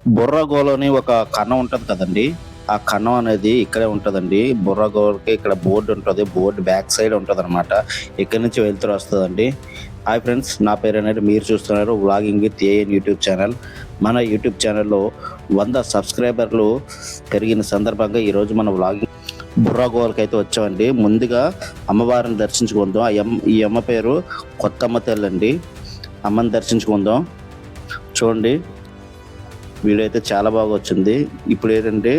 బుర్రగోల్ అని ఒక కన్నం ఉంటది కదండీ! ఆ కన్నం అనేది ఇక్కడే ఉంటదండి. బుర్రగోల్‌కి ఇక్కడ బోర్డ్ ఉంటది. బోర్డ్ బ్యాక్ సైడ్ ఉంటదనమాట. ఇక్కడి నుంచి వెలుతురు వస్తదండి. Hi friends! నా పేరనేది మీరు చూస్తున్నారు vlogging with AN YouTube channel. మన యూట్యూబ్ ఛానల్‌లో 100 సబ్‌స్క్రైబర్లు పెరిగిన సందర్భంగా ఈరోజు మన వ్లాగింగ్ బుర్రగోల్‌కైతే వచ్చామండి. ముందుగా అమ్మవారిని దర్శించుకుందాం. ఈ అమ్మ పేరు కొత్తమ్మ తల్లండి. అమ్మని దర్శించుకుందాం. చూడండి. వీడియో అయితే చాలా బాగా వచ్చింది. ఇప్పుడు ఏంటంటే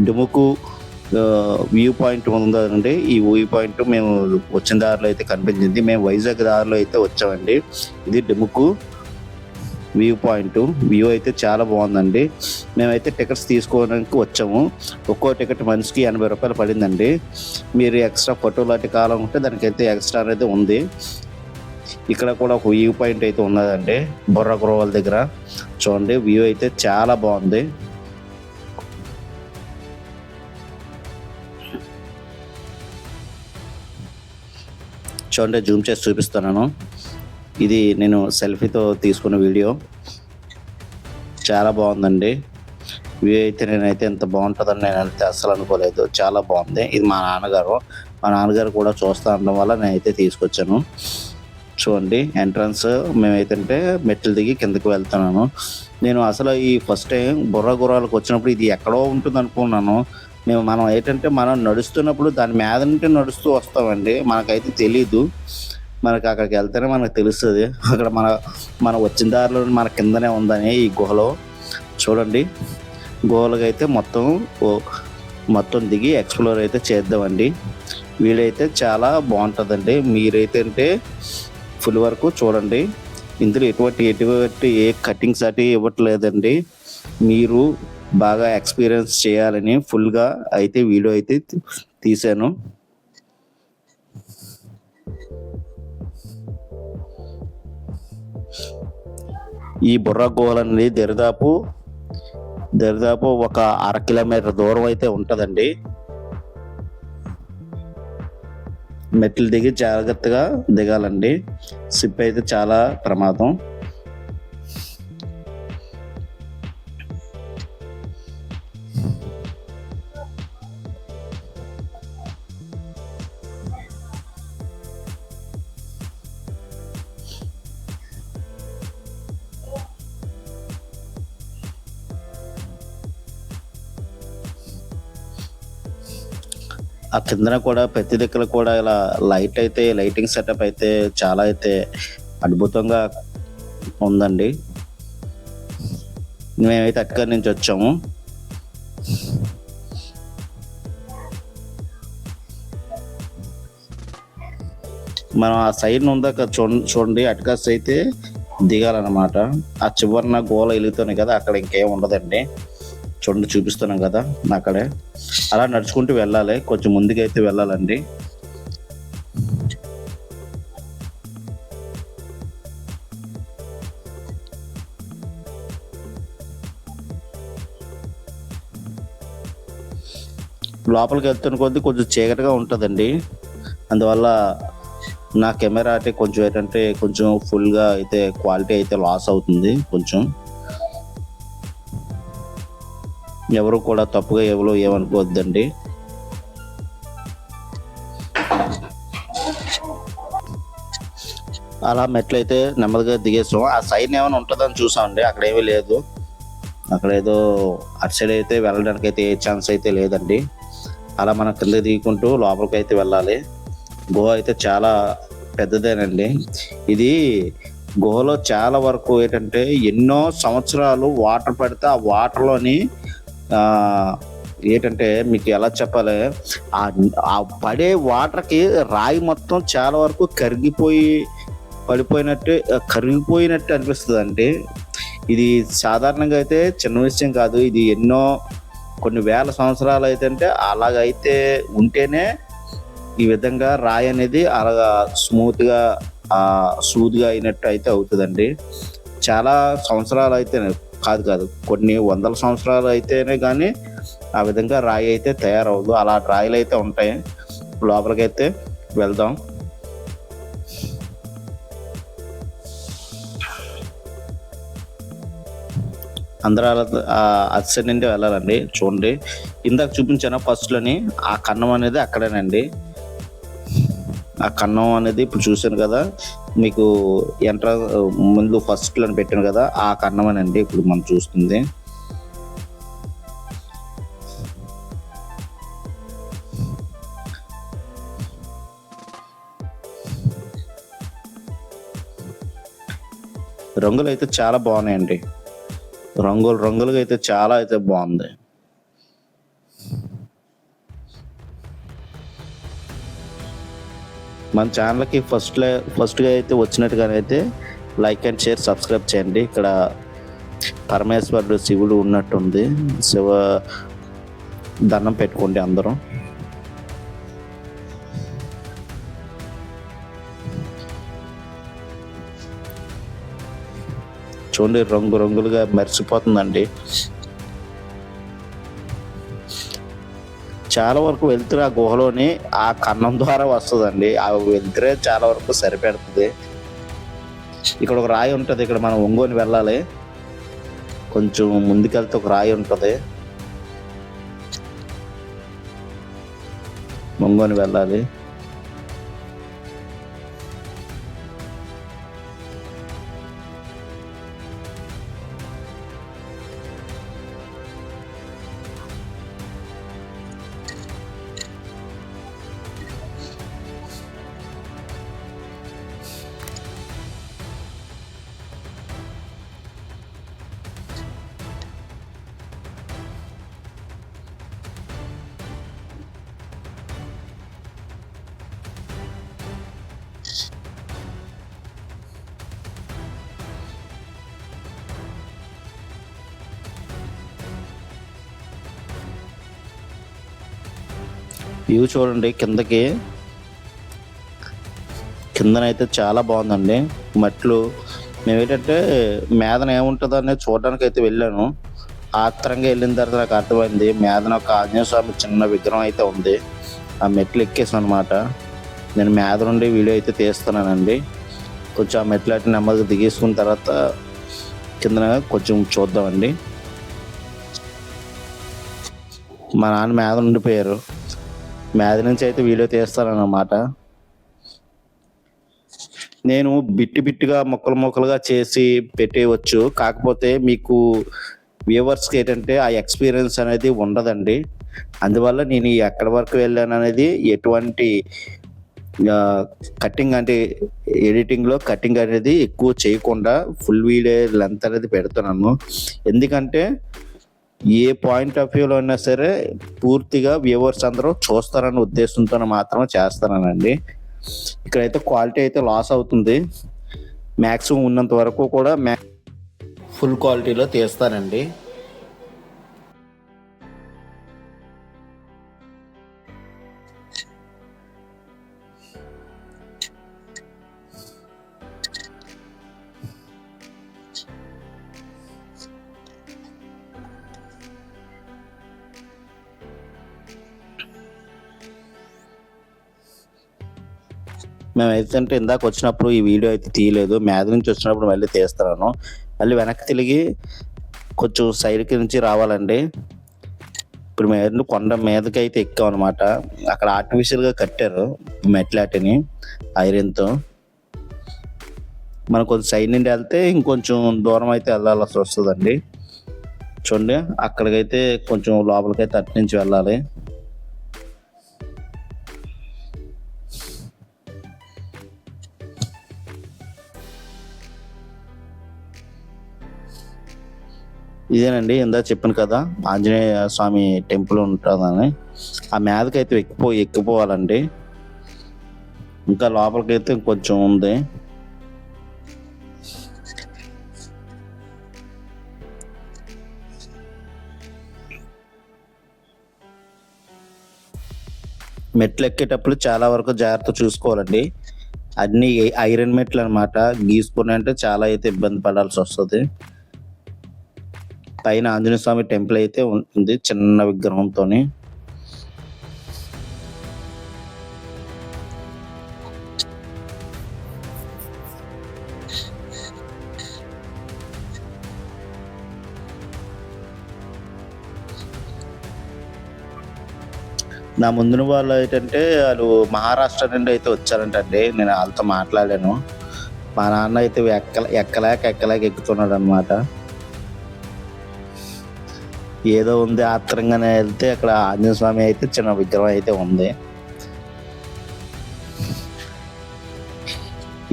డుముకు వ్యూ పాయింట్ ఉందండి. ఈ వ్యూ పాయింట్ మేము వచ్చిన దారిలో అయితే కనిపించింది. మేము వైజాగ్ దారిలో అయితే వచ్చామండి. ఇది డుముకు వ్యూ పాయింట్. వ్యూ అయితే చాలా బాగుందండి. మేమైతే టికెట్స్ తీసుకోవడానికి వచ్చాము. ఒక్కో టికెట్ మనిషికి రూ. 80 పడిందండి. మీరు ఎక్స్ట్రా ఫోటో లాంటి కావాలనుకుంటే దానికైతే ఎక్స్ట్రా అనేది ఉంది. ఇక్కడ కూడా ఒక వ్యూ పాయింట్ అయితే ఉన్నదండి బుర్రగోల్ దగ్గర. చూడండి వ్యూ అయితే చాలా బాగుంది. చూడండి జూమ్ చేసి చూపిస్తున్నాను. ఇది నేను సెల్ఫీతో తీసుకున్న వీడియో. చాలా బాగుందండి వ్యూ అయితే. నేనైతే ఎంత బాగుంటుందని నేనైతే అస్సలు అనుకోలేదు. చాలా బాగుంది. ఇది మా నాన్నగారు కూడా చూస్తా ఉండడం వల్ల నేనైతే తీసుకొచ్చాను. చూడండి ఎంట్రన్స్. మేమైతే మెట్లు దిగి కిందకి వెళ్తున్నాను. నేను అసలు ఈ ఫస్ట్ టైం బుర్రగోల్కి వచ్చినప్పుడు ఇది ఎక్కడో ఉంటుంది అనుకున్నాను. మనం ఏంటంటే మనం నడుస్తున్నప్పుడు దాని మీద నుండి నడుస్తూ వస్తామండి. మనకైతే తెలీదు. మనకి అక్కడికి వెళ్తేనే మనకు తెలుస్తుంది. అక్కడ మన వచ్చిన దారిలో మన కిందనే ఉందని ఈ గుహలో. చూడండి గుహలకైతే మొత్తం దిగి ఎక్స్ప్లోర్ అయితే చేద్దామండి. వీడైతే చాలా బాగుంటుందండి. మీరైతే ఫుల్ వరకు చూడండి. ఇందులో ఎటువంటి ఏ కటింగ్స్ అటు ఇవ్వట్లేదండి. మీరు బాగా ఎక్స్పీరియన్స్ చేయాలని ఫుల్గా అయితే వీడియో అయితే తీశాను. ఈ బుర్రగోల్ అనేది దరిదాపు ఒక 1/2 కిలోమీటర్ దూరం అయితే ఉంటుందండి. మెట్లు దిగి జాగ్రత్తగా దిగాలండి. స్లిప్ అయితే చాలా ప్రమాదం. ఆ కిందన కూడా ప్రతి దగ్గర కూడా ఇలా లైటింగ్ సెటప్ అయితే చాలా అయితే అద్భుతంగా ఉందండి. మేమైతే అక్కడి నుంచి వచ్చాము. మనం ఆ సైడ్ ఉందాక చూడండి అటుకాస్ అయితే దిగాలన్నమాట. ఆ చివరిన గోల వెలుగుతున్నాయి కదా, అక్కడ ఇంకేం ఉండదండి. చూడండి చూపిస్తున్నాం కదా అక్కడే. అలా నడుచుకుంటూ వెళ్ళాలి. కొంచెం ముందుకైతే వెళ్ళాలండి. లోపలికి వెళ్తున్న కొద్దీ కొంచెం చీకటిగా ఉంటుందండి. అందువల్ల నా కెమెరా అంటే కొంచెం ఫుల్గా అయితే క్వాలిటీ అయితే లాస్ అవుతుంది. కొంచెం ఎవరు కూడా తప్పుగా ఏమనుకోవద్దండి. అలా మెట్లయితే నెమ్మదిగా దిగేసాం. ఆ సైడ్ ఏమైనా ఉంటుందని చూసామండి. అక్కడ ఏమీ లేదు. అక్కడ ఏదో అటు సైడ్ అయితే వెళ్ళడానికి అయితే ఏ ఛాన్స్ అయితే లేదండి. అలా మనం కింద దిగుకుంటూ లోపలికి అయితే వెళ్ళాలి. గుహ అయితే చాలా పెద్దదేనండి. ఇది గుహలో చాలా వరకు ఎన్నో సంవత్సరాలు వాటర్ పడితే ఆ వాటర్లోని మీకు ఎలా చెప్పాలి, ఆ పడే వాటర్కి రాయి మొత్తం చాలా వరకు కరిగిపోయినట్టు అనిపిస్తుంది అండి. ఇది సాధారణంగా అయితే చిన్న విషయం కాదు. ఇది కొన్ని వేల సంవత్సరాలు అయితే అలాగైతే ఉంటేనే ఈ విధంగా రాయి అనేది అలాగా స్మూత్గా సూదిగా అయినట్టు అయితే అవుతుందండి. చాలా సంవత్సరాలు అయితే కాదు కొన్ని వందల సంవత్సరాలు అయితేనే కానీ ఆ విధంగా రాయి అయితే తయారవదు. అలా రాయిలు అయితే ఉంటాయి. లోపలికైతే వెళ్దాం. అందరూ అలా అటు సైడ్ నుండి వెళ్ళాలండి. చూడండి, ఇందాక చూపించాను ఫస్ట్‌లోని ఆ కన్నం అనేది అక్కడేనండి. ఆ కన్నం అనేది ఇప్పుడు చూసాను కదా! మీకు ఎంట్ర ముందు ఫస్ట్‌లోని పెట్టాను కదా! ఆ కన్నమేనండి ఇప్పుడు మనం చూస్తుంది. రంగులైతే చాలా బాగున్నాయండి. రంగులుగా అయితే చాలా అయితే బాగుంది. మన ఛానల్‌కి ఫస్ట్‌గా అయితే వచ్చినట్టుగానైతే లైక్ అండ్ షేర్, సబ్స్క్రైబ్ చేయండి. ఇక్కడ పరమేశ్వరుడు, శివుడు ఉన్నట్టుంది. దండం పెట్టుకోండి అందరూ. చూడండి, రంగులుగా మెరిసిపోతుందండి. చాలా వరకు వెళ్తురు ఆ గుహలోని ఆ కన్నం ద్వారా వస్తదండి. ఆ వెలుతురే చాలా వరకు సరిపెడుతది. ఇక్కడ ఒక రాయి ఉంటది. ఇక్కడ మనం ఒంగోని వెళ్ళాలి. కొంచెం ముందుకెళ్తే ఒక రాయి ఉంటది. ఒంగోని వెళ్ళాలి. వ్యూ చూడండి కిందనైతే చాలా బాగుందండి. మెట్లు మేమేంటంటే మీదన ఏముంటదో అనేది చూడడానికి అయితే వెళ్ళాను. ఆత్రంగా వెళ్ళిన తర్వాత నాకు అర్థమైంది మీదన ఒక ఆంజనేయ స్వామి చిన్న విగ్రహం అయితే ఉంది. ఆ మెట్లు ఎక్కేసాను అనమాట. నేను మీద నుండి వీడియో అయితే తీస్తున్నానండి. కొంచెం ఆ మెట్లు అటు నెమ్మదిగా దిగేసుకున్న తర్వాత కిందన కొంచెం చూద్దామండి. మా నాన్న మీద ఉండిపోయారు. మీద నుంచి అయితే వీడియో తీస్తానన్నమాట. నేను బిట్టుగా ముక్కలుగా చేసి పెట్టేయవచ్చు. కాకపోతే మీకు వ్యూవర్స్‌కి ఏంటంటే ఆ ఎక్స్‌పీరియన్స్ అనేది ఉండదండి. అందువల్ల నేను ఎక్కడి వరకు వెళ్ళాననేది ఎటువంటి ఆహ్, కటింగ్ అంటే ఎడిటింగ్‌లో కటింగ్ అనేది ఎక్కువ చేయకుండా ఫుల్ వీడియో లెంత్ అనేది పెడుతున్నాను. ఎందుకంటే ఏ పాయింట్ ఆఫ్ వ్యూలో అయినా సరే పూర్తిగా వ్యూవర్స్ అందరూ చూస్తారన్న ఉద్దేశంతోనే మాత్రమే చేస్తున్నానండి. ఇక్కడైతే క్వాలిటీ అయితే లాస్ అవుతుంది. మాక్సిమం ఉన్నంత వరకు కూడా ఫుల్ క్వాలిటీలో తీస్తానండి. మేమైతే అంటే ఇందాక వచ్చినప్పుడు ఈ వీడియో అయితే తీయలేదు. మీద నుంచి వచ్చినప్పుడు మళ్ళీ తీస్తున్నాను. మళ్ళీ వెనక్కి తిరిగి కొంచెం సైడ్‌కి నుంచి రావాలండి. ఇప్పుడు మేము కొండ మీదకైతే ఎక్కామనమాట. అక్కడ ఆర్టిఫిషియల్‌గా కట్టారు మెట్లాటిని ఐరన్‌తో. మనం కొంచెం సైడ్ నుండి వెళ్తే ఇంకొంచెం దూరం అయితే వెళ్ళాల్సి వస్తదండి. చూడండి, అక్కడికైతే కొంచెం లోపలికైతే అటు నుంచి వెళ్ళాలి. ఇదేనండి ఇందాక చెప్పాను కదా! ఆంజనేయ స్వామి టెంపుల్ ఉంటదని. ఆ మీదకైతే ఎక్కిపోవాలండి. ఇంకా లోపలికైతే ఇంకొంచెం ఉంది. మెట్లు ఎక్కేటప్పుడు చాలా వరకు జాగ్రత్త చూసుకోవాలండి. అన్నీ ఐరన్ మెట్లు అనమాట. గీసుకున్నాయంటే చాలా అయితే ఇబ్బంది పడాల్సి వస్తది. పైన ఆంజనేయ స్వామి టెంపుల్ అయితే ఉంటుంది చిన్న విగ్రహంతోని. నా ముందున వాళ్ళు ఏంటంటే వాళ్ళు మహారాష్ట్ర నుండి అయితే వచ్చారంటండి. నేను వాళ్ళతో మాట్లాడాను. మా నాన్న అయితే ఎక్కలేక ఎక్కుతున్నాడు అనమాట. ఏదో ఉంది ఆత్రంగానే వెళ్తే అక్కడ ఆంజనేయ స్వామి అయితే చిన్న విగ్రహం అయితే ఉంది.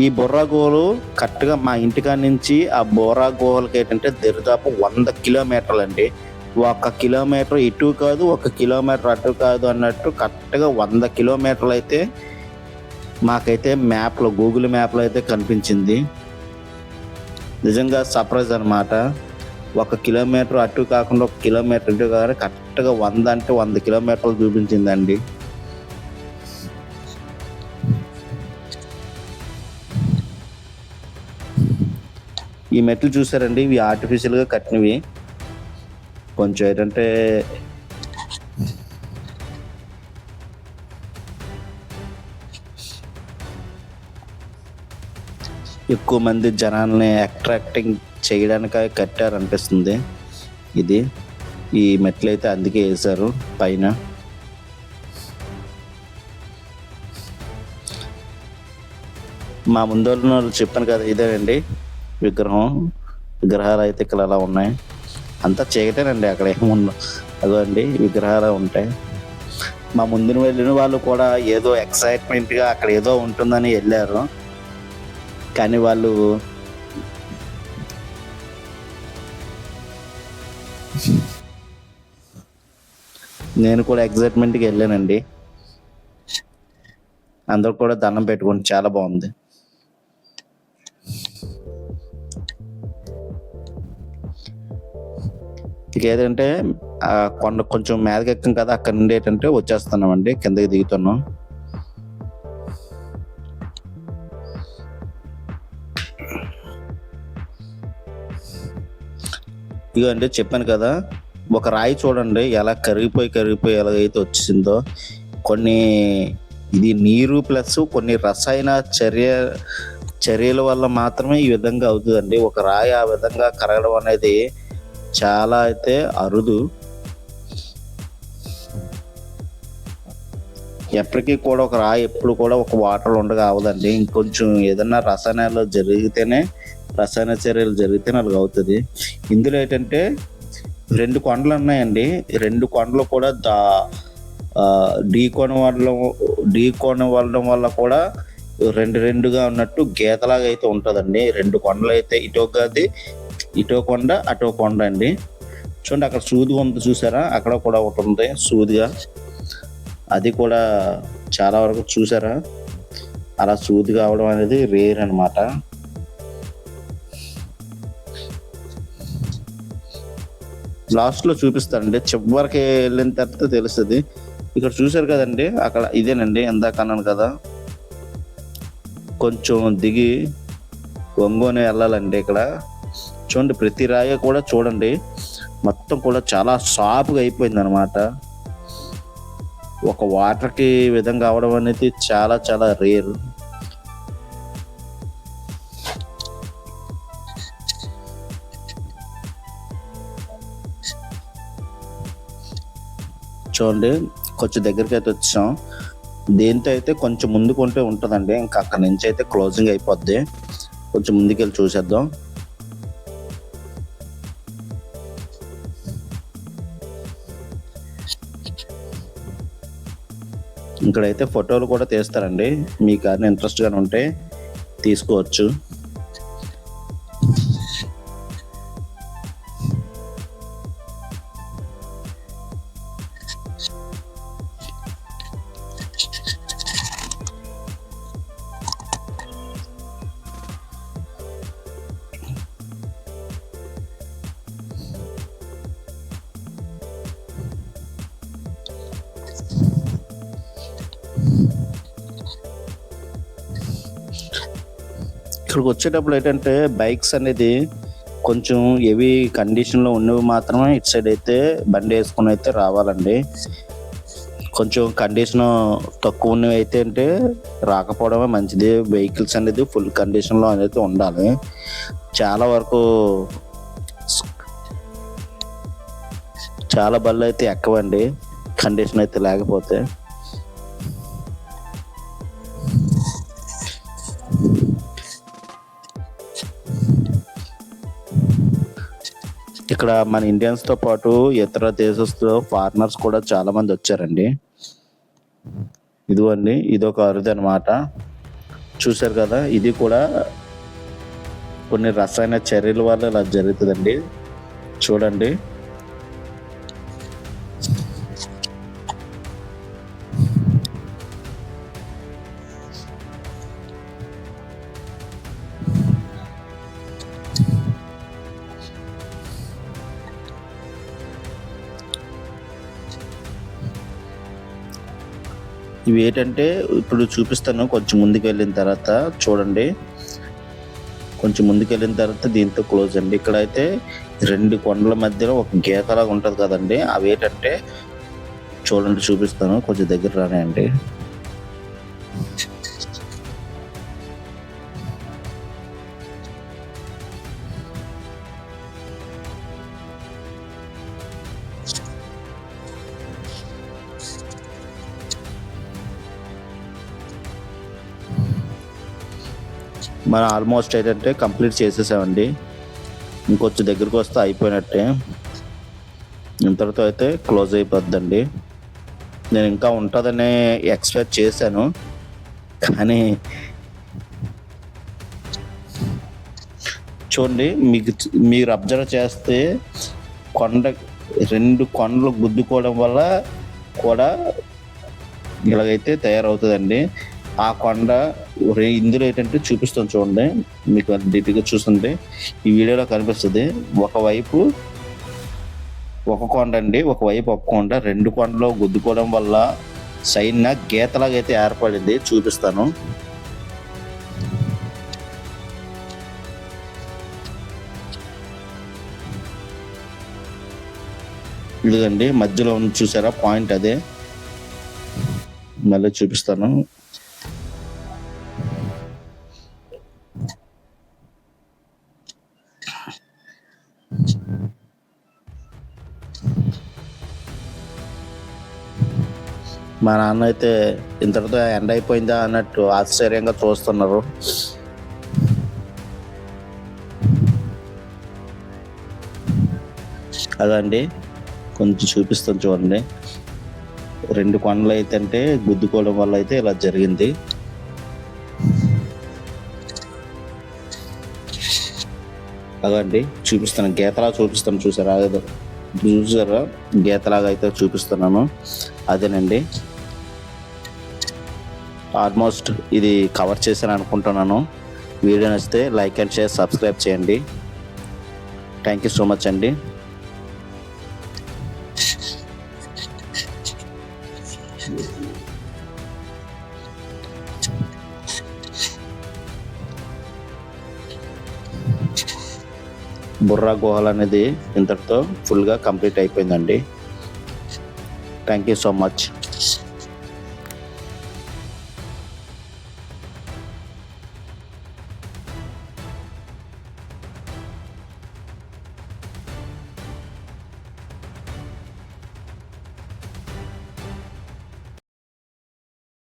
ఈ బొర్రా గుహలు కరెక్ట్గా మా ఇంటికాడ నుంచి ఆ బొర్రా గుహలకి ఏంటంటే దరిదాపు 100 కిలోమీటర్లు అండి. 1 కిలోమీటర్ ఇటు కాదు, 1 కిలోమీటర్ అటు కాదు అన్నట్టు కరెక్ట్గా 100 కిలోమీటర్లు అయితే మాకైతే గూగుల్ మ్యాప్లో అయితే కనిపించింది. నిజంగా సర్ప్రైజ్ అనమాట. 1 కిలోమీటర్ అటు కాకుండా 1 కిలోమీటర్ ఇటు కాకుండా కరెక్ట్గా 100 అంటే 100 కిలోమీటర్లు చూపించిందండి. ఈ మెట్లు చూసారండి, ఇవి ఆర్టిఫిషియల్గా కట్టినవి. కొంచెం ఏంటంటే ఎక్కువ మంది జనాల్ని అట్రాక్టింగ్ చేయడానికి కట్టారనిపిస్తుంది. ఈ మెట్లు అయితే అందుకే వేశారు పైన. మా ముందు చెప్పాను కదా, ఇదేనండి విగ్రహాలు అయితే ఇక్కడ అలా ఉన్నాయి. అంతా చీకటేనండి, అక్కడ ఏముండవు. అదో అండి విగ్రహాలు ఉంటాయి. మా ముందున వెళ్ళిన వాళ్ళు కూడా ఏదో ఎక్సైట్మెంట్గా అక్కడ ఏదో ఉంటుందని వెళ్ళారు. కానీ వాళ్ళు నేను కూడా ఎక్సైట్మెంట్కి వెళ్ళానండి. అందరూ కూడా దండం పెట్టుకోండి, చాలా బాగుంది. ఇక ఏదంటే కొండ కొంచెం మీదకి ఎక్కం కదా, అక్కడ నుండి ఏంటంటే వచ్చేస్తున్నామండి, కిందకి దిగుతున్నాం. ఇక అంటే చెప్పాను కదా, ఒక రాయి చూడండి ఎలా కరిగిపోయి ఎలాగైతే వచ్చిందో. ఇది నీరు ప్లస్ కొన్ని రసాయన చర్యల వల్ల మాత్రమే ఈ విధంగా అవుతుందండి. ఒక రాయి ఆ విధంగా కరగడం అనేది చాలా అయితే అరుదు. ఎప్పటికీ కూడా ఒక రాయి ఎప్పుడు కూడా ఒక వాటర్ ఉండగా అవదండి. ఇంకొంచెం ఏదన్నా రసాయన చర్యలు జరిగితేనే అలాగ అవుతుంది. ఇందులో ఏంటంటే 2 కొండలు ఉన్నాయండి. 2 కొండలు కూడా ఢీకొని వదలడం వల్ల కూడా రెండుగా ఉన్నట్టు గీతలాగా అయితే ఉంటుందండి. 2 కొండలు అయితే ఇటో కొండ అటో కొండ అండి. చూడండి అక్కడ సూది ఉంది చూసారా, అక్కడ కూడా ఒకటి ఉంది సూదిగా. అది కూడా చాలా వరకు చూసారా, అలా సూది కావడం అనేది రేర్ అనమాట. లాస్ట్లో చూపిస్తానండి, చివరికి వెళ్ళిన తర్వాత తెలుస్తుంది. ఇక్కడ చూసారు కదండి, అక్కడ ఇదేనండి ఇందాక అన్నాను కదా, కొంచెం దిగి ఒంగోని వెళ్ళాలండి. ఇక్కడ చూడండి ప్రతి రాయి కూడా చూడండి మొత్తం కూడా చాలా సాఫ్గా అయిపోయింది అనమాట. ఒక వాటర్కి విధంగా అవడం అనేది చాలా చాలా రేర్. చూడండి కొంచెం దగ్గరికి అయితే వచ్చాం. దీంతో అయితే కొంచెం ముందుకుంటే ఉంటుందండి, ఇంకా అక్కడి నుంచి అయితే క్లోజింగ్ అయిపోద్ది. కొంచెం ముందుకెళ్ళి చూసేద్దాం. ఇక్కడైతే ఫోటోలు కూడా తీస్తారండి, మీకు కానీ ఇంట్రెస్ట్ గానే ఉంటే తీసుకోవచ్చు. ఇక్కడికి వచ్చేటప్పుడు ఏంటంటే బైక్స్ అనేది కొంచెం హెవీ కండిషన్లో ఉన్నవి మాత్రమే ఇటు సైడ్ అయితే బండి వేసుకుని అయితే రావాలండి. కొంచెం కండిషన్ తక్కువ ఉన్నవి అయితే అంటే రాకపోవడమే మంచిది. వెహికల్స్ అనేది ఫుల్ కండిషన్లో అనేది ఉండాలి. చాలా బళ్ళు అయితే ఎక్కవండి, కండిషన్ అయితే లేకపోతే. ఇక్కడ మన ఇండియన్స్తో పాటు ఇతర దేశస్తులు ఫారినర్స్ కూడా చాలా మంది వచ్చారండి. ఇదిగోండి, ఇదొక అరుదు అనమాట. చూశారు కదా, ఇది కూడా కొన్ని రసాయన చర్యల వల్ల ఇలా జరుగుతుందండి. చూడండి, ఇవి ఏంటంటే ఇప్పుడు చూపిస్తాను. కొంచెం ముందుకు వెళ్ళిన తర్వాత చూడండి, కొంచెం ముందుకు వెళ్ళిన తర్వాత దీంతో క్లోజ్ అండి. ఇక్కడైతే 2 కొండల మధ్యలో ఒక గీతలాగా ఉంటుంది కదండి, అవి ఏంటంటే చూడండి, చూపిస్తాను. కొంచెం దగ్గర రానండి. మనం ఆల్మోస్ట్ ఏంటంటే కంప్లీట్ చేసేసామండి. ఇంకొంచెం దగ్గరికి వస్తే అయిపోయినట్టే. ఇంతటితో అయితే క్లోజ్ అయిపోద్దండి. నేను ఇంకా ఉంటుందని ఎక్స్పెక్ట్ చేశాను, కానీ చూడండి, మీరు అబ్జర్వ్ చేస్తే 2 కొండలు గుద్దుకోవడం వల్ల కూడా ఇలాగైతే తయారవుతుందండి. ఆ కొండ ఇందులో ఏంటంటే చూపిస్తాను చూడండి, మీకు డీటెయిల్గా చూస్తుంటే ఈ వీడియోలో కనిపిస్తుంది. ఒకవైపు ఒక కొండ అండి, ఒకవైపు ఒక కొండ, 2 కొండలో గుద్దుకోవడం వల్ల సైడ్న గీతలాగా అయితే ఏర్పడింది. చూపిస్తాను. ఇదిగండి, మధ్యలో చూసారా పాయింట్, అదే మళ్ళీ చూపిస్తాను. మా నాన్న అయితే ఇంతటితో ఎండ్ అయిపోయిందా అన్నట్టు ఆశ్చర్యంగా చూస్తున్నారు. అదండి, కొంచెం చూపిస్తాను చూడండి. 2 కొండలు అయితే అంటే గుద్దుకోవడం వల్ల అయితే ఇలా జరిగింది. అదండి, చూపిస్తాను. గీతలా చూపిస్తాను, చూసారా గీతలాగా అయితే చూపిస్తున్నాను. అదేనండి, ఆల్మోస్ట్ ఇది కవర్ చేశాను అనుకుంటున్నాను. వీడియో నచ్చితే లైక్ అండ్ షేర్, సబ్స్క్రైబ్ చేయండి. థ్యాంక్ యూ సో మచ్ అండి. బుర్రా గుహలు అనేది ఇంతటితో ఫుల్గా కంప్లీట్ అయిపోయిందండి. Thank you so much.